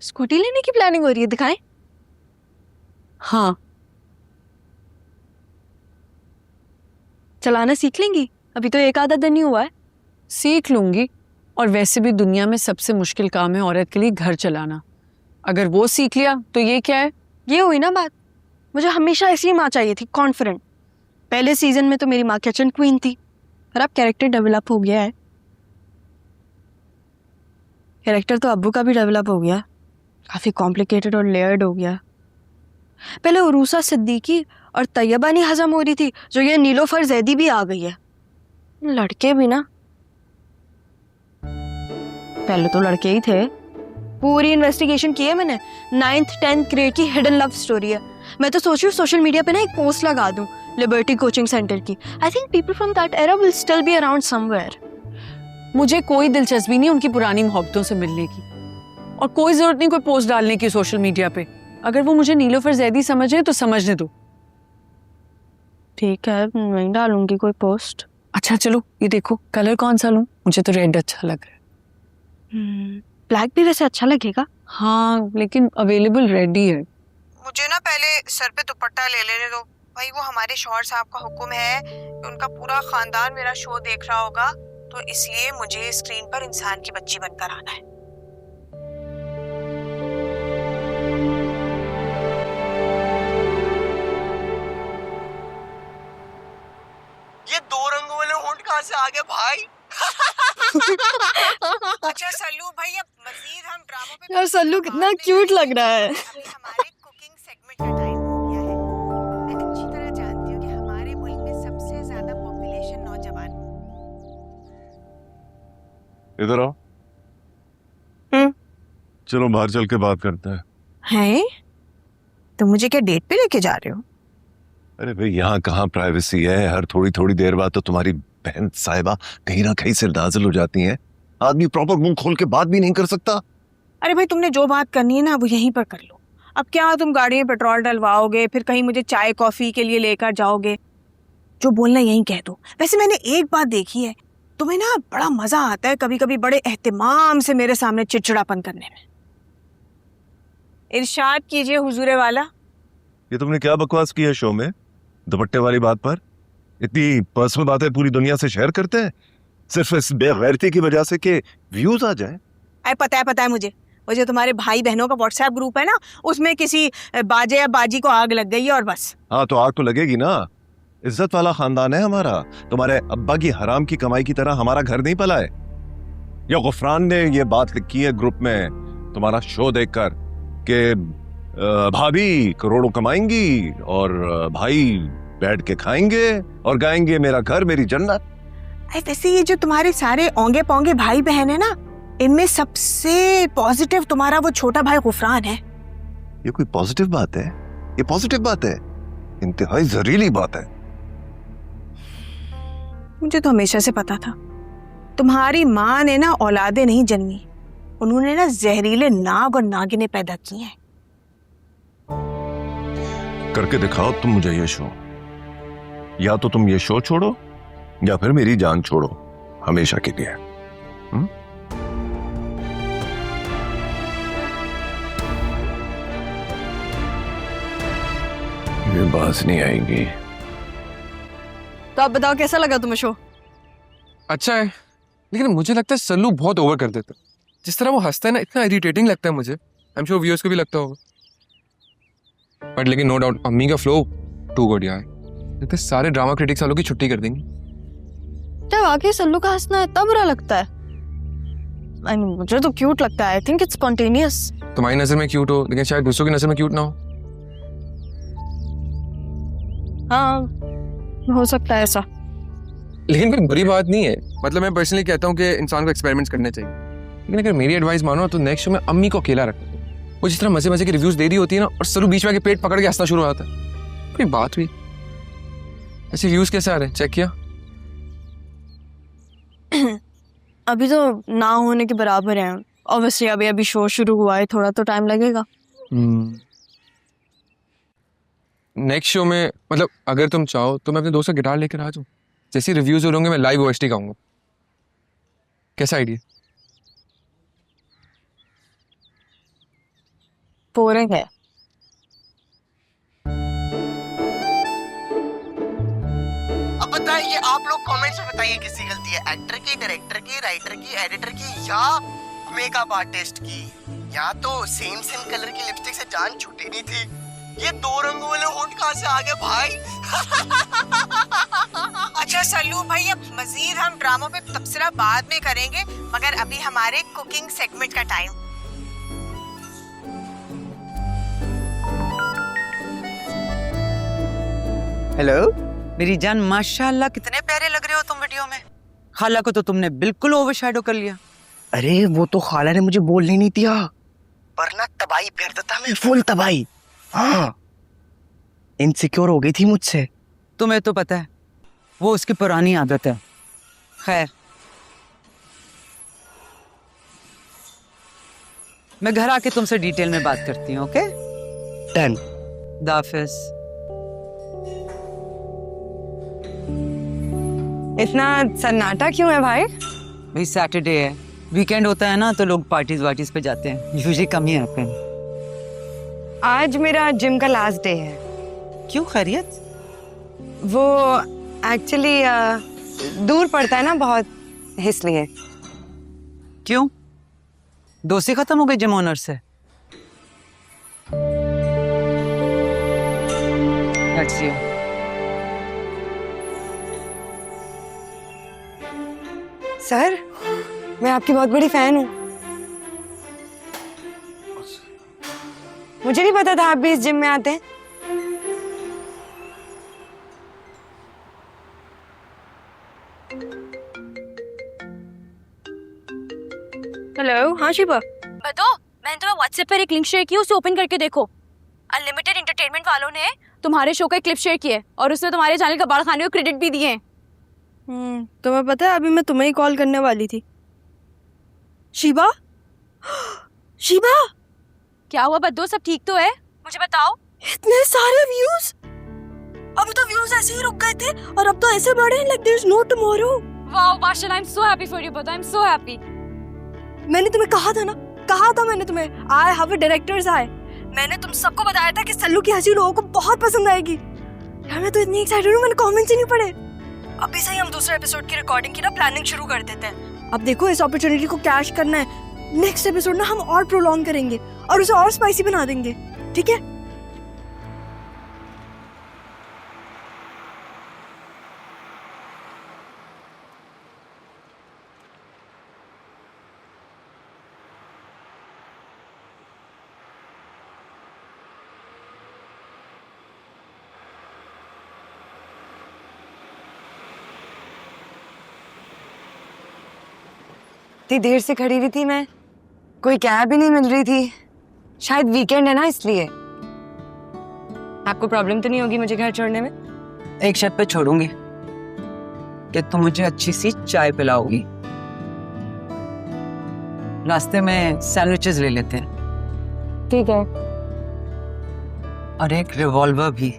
Scooty लेने की planning हो रही है, दिखाएं। हाँ, चलाना सीख लेंगी? अभी तो एक आधा दिन ही हुआ है। सीख लूंगी। और वैसे भी दुनिया में सबसे मुश्किल काम है औरत के लिए घर चलाना। अगर वो सीख लिया तो ये क्या है? ये हुई ना बात। मुझे हमेशा ऐसी माँ चाहिए थी, कॉन्फिडेंट। पहले सीजन में तो मेरी माँ किचन क्वीन थी, पर अब कैरेक्टर डेवलप हो गया है। कैरेक्टर तो अब्बू का भी डेवलप हो गया, काफी कॉम्प्लिकेटेड और लेयर्ड हो गया। पहले उरूसा सिद्दीकी और तैयबा नहीं हजम हो रही थी, जो ये नीलोफर जैदी भी आ गई है। लड़के भी ना, पहले तो लड़के ही थे। पूरी इन्वेस्टिगेशन की है मैंने। 9th 10th ग्रेड की हिडन लव स्टोरी है। मैं तो सोच रही हूँ सोशल मीडिया पे ना एक पोस्ट लगा दूं लिबर्टी कोचिंग सेंटर की। I think people from that era will still be around somewhere. मुझे कोई दिलचस्पी नहीं उनकी पुरानी मोहब्बतों से मिलने की, और कोई जरूरत नहीं कोई पोस्ट डालने की सोशल मीडिया पे। अगर वो मुझे नीलोफर जैदी समझे तो समझने दो। ठीक है, नहीं डालूंगी कोई पोस्ट। अच्छा चलो, ये देखो कलर कौन सा लूं? मुझे तो रेड अच्छा लग रहा है। ब्लैक भी वैसे अच्छा लगेगा। हाँ, लेकिन अवेलेबल रेड ही है। मुझे ना पहले सर पे दुपट्टा ले लेने दो भाई। वो हमारे शौहर साहब का हुक्म है कि उनका पूरा खानदान मेरा शो देख रहा होगा, तो इसलिए मुझे स्क्रीन पर इंसान की बच्ची बनकर आना है। ये 2 रंगों वाले होंठ कहाँ से आ गए भाई? अच्छा सल्लू भाई, अब मजीद हम ड्रामों पे यार सल्लू कितना क्यूट लग रहा है। अभी हमारे कुकिंग सेगमेंट का टाइम हो गया है। मैं अच्छी तरह जानती हूँ कि हमारे मुल्क में सबसे ज्यादा पॉपुलेशन नौजवान। इधर आओ। चलो बाहर चल के बात करते हैं। हैं? तो मुझे क्या डेट पे लेके जा रहे हो? अरे भाई, यहाँ कहाँ प्राइवेसी है? हर थोड़ी थोड़ी देर बाद तो तुम्हारी बहन साहिबा कहीं ना कहीं से नाज़िल हो जाती हैं। आदमी प्रॉपर मुंह खोल के बात भी नहीं कर सकता। अरे भाई, तुमने जो बात करनी है ना वो यहीं पर कर लो। अब क्या तुम गाड़ी में पेट्रोल डलवाओगे, फिर कहीं मुझे चाय कॉफी के लिए लेकर जाओगे? जो बोलना यहीं कह दो। वैसे मैंने एक बात देखी है, तुम्हें ना बड़ा मजा आता है कभी कभी बड़े एहतिमाम से मेरे सामने चिड़चिड़ापन करने में। इरशाद कीजिए हुजूरे वाला। ये तुमने क्या बकवास किया शो में दुपट्टे वाली बात पर? इतनी पर्सनल बातें पूरी दुनिया से शेयर करते हैं सिर्फ इस बेगैरती की वजह से कि व्यूज आ जाए। अरे पता है मुझे। वो जो तुम्हारे भाई बहनों का व्हाट्सएप ग्रुप है ना, उसमें किसी बाजे या बाजी को आग लग गई है और बस। हाँ तो आग तो लगेगी ना। इज्जत वाला खानदान है हमारा। तुम्हारे अब्बा की हराम की कमाई की तरह हमारा घर नहीं पला है। या गुफरान ने ये बात लिखी है ग्रुप में तुम्हारा शो देखकर कि भाभी करोड़ों कमाएंगी और भाई बैठ के खाएंगे और गाएंगे मेरा घर मेरी जन्नत। वैसे ये जो तुम्हारे सारे ओंगे पोंगे भाई बहन है ना, इनमें सबसे पॉजिटिव तुम्हारा वो छोटा भाई गुफरान है। ये कोई पॉजिटिव बात है? ये पॉजिटिव बात है? इंतहाई जहरीली बात है। मुझे तो हमेशा से पता था तुम्हारी माँ ने ना औलादे नहीं जन्मी, उन्होंने ना जहरीले नाग और नागिने पैदा की हैं। करके दिखाओ तुम मुझे ये शो। या तो तुम ये शो छोड़ो या फिर मेरी जान छोड़ो हमेशा के लिए। ये बात नहीं आएगी। तो आप बताओ कैसा लगा तुम्हें शो? अच्छा है, लेकिन मुझे लगता है सल्लू बहुत ओवर कर देता है। जिस तरह वो हंसता है ना, इतना इरिटेटिंग लगता है मुझे। आई एम श्योर व्यूअर्स को भी लगता होगा। बट लेकिन नो डाउट अम्मी का फ्लो टू गुड यार। लगता है सारे ड्रामा क्रिटिक्स वालों की छुट्टी कर देंगे। क्या वाकई सल्लू का हंसना इतना बुरा लगता है? I mean, मुझे तो क्यूट लगता है। I think it's spontaneous. तुम्हारी नजर में क्यूट हो, लेकिन शायद दूसरों की नजर में क्यूट ना हो। हाँ, हो सकता है ऐसा। लेकिन कोई बुरी बात नहीं है। मतलब मैं पर्सनली कहता हूँ कि इंसान को एक्सपेरिमेंट्स करने चाहिए। लेकिन अगर मेरी एडवाइस मानो तो नेक्स्ट शो में अम्मी को अकेला रखना। वो जिस तरह मजे मजे के रिव्यूज दे रही होती है ना, और सल्लू बीच में आके पेट पकड़ के हंसना शुरू हो जाता है। कोई बात हुई? ऐसे व्यूज कैसे आ रहे हैं, चेक किया? अभी तो ना होने के बराबर है। ऑब्वियसली अभी अभी शो शुरू हुआ है, थोड़ा तो टाइम लगेगा। नेक्स्ट शो में मतलब अगर तुम चाहो तो मैं अपने दोस्त का गिटार लेकर आ जाऊँ। जैसे रिव्यूज हो होंगे मैं लाइव ओएसटी गाऊंगा। कैसा आइडिया? बोरिंग है। अब बताइए आप लोग कमेंट्स में बताइए किसकी गलती है, एक्टर की, डायरेक्टर की, राइटर की, एडिटर की या मेकअप आर्टिस्ट की। या तो सेम कलर की लिपस्टिक से जान छूटी नहीं थी, ये 2 रंगों वाले होंठ कहाँ से आ गए भाई? अच्छा सल्लू भाई, अब मजीद हम ड्रामों पे तबसरा बाद में करेंगे, मगर अभी हमारे कुकिंग सेगमेंट का टाइम। हेलो, मेरी जान माशाल्लाह कितने प्यारे लग रहे हो तुम वीडियो में। खाला को तो तुमने बिल्कुल ओवरशैडो कर लिया। अरे वो तो खाला ने मुझे बोलने नहीं दिया, वरना तबाही फेर देता मैं, फुल तबाही। हाँ, इनसिक्योर हो गई थी मुझसे। तुम्हें तो पता है वो उसकी पुरानी आदत है। खैर, मैं घर आके तुमसे डिटेल में बात करती हूँ। Okay, done. दाफिज। इतना सन्नाटा क्यों है भाई? भाई सैटरडे है, वीकेंड होता है ना, तो लोग पार्टीज वार्टीज पे जाते हैं, यूजुअली कम ही आते हैं। आज मेरा जिम का लास्ट डे है। क्यों, खैरियत? वो एक्चुअली दूर पड़ता है ना बहुत, इसलिए। क्यों, दोस्ती खत्म हो गई जिम ओनर से? That's you. सर, मैं आपकी बहुत बड़ी फैन हूँ। मुझे नहीं पता था आप भी इस जिम में आते हैं। हेलो, हाँ शिवा। बताओ, मैंने तुम्हें व्हाट्सएप पर एक लिंक शेयर की, उसे ओपन करके देखो। अनलिमिटेड एंटरटेनमेंट वालों ने तुम्हारे शो का क्लिप शेयर किया है और उसने तुम्हारे चैनल का बाल खाने को क्रेडिट भी दिए हैं। तुम्हें पता है अभी मैं तुम्हें ही कॉल करने वाली थी। शिवा, शिवा, क्या हुआ बद्दो, सब ठीक तो है? मुझे बताओ। इतने सारे व्यूज। अभी तो व्यूज ऐसे ही रुक गए थे और अब तो ऐसे बढ़े like there is no tomorrow. Wow माशाल्लाह, I am so happy for you Baddo, I am so happy. मैंने तुम्हें कहा था ना, कहा था मैंने तुम्हें, आई हैव अ डायरेक्टर्स आई। मैंने तुम सबको बताया था कि सल्लू की हंसी लोगों को बहुत पसंद आएगी। यार मैं तो इतनी एक्साइटेड हूँ, मैंने कमेंट्स ही नहीं पढ़े। अभी से ही हम दूसरे एपिसोड की रिकॉर्डिंग की ना प्लानिंग शुरू कर देते हैं। अब देखो इस अपॉर्चुनिटी को कैश करना है। नेक्स्ट एपिसोड ना हम और प्रोलॉन्ग करेंगे और उसे और स्पाइसी बना देंगे, ठीक है? इतनी देर से खड़ी हुई थी मैं, कोई कैब ही नहीं मिल रही थी। शायद वीकेंड है ना इसलिए। आपको प्रॉब्लम तो नहीं होगी मुझे घर छोड़ने में? एक शर्त पे छोड़ूंगी कि तुम मुझे अच्छी सी चाय पिलाओगी। रास्ते में सैंडविचेस ले लेते हैं। ठीक है। और एक रिवॉल्वर भी।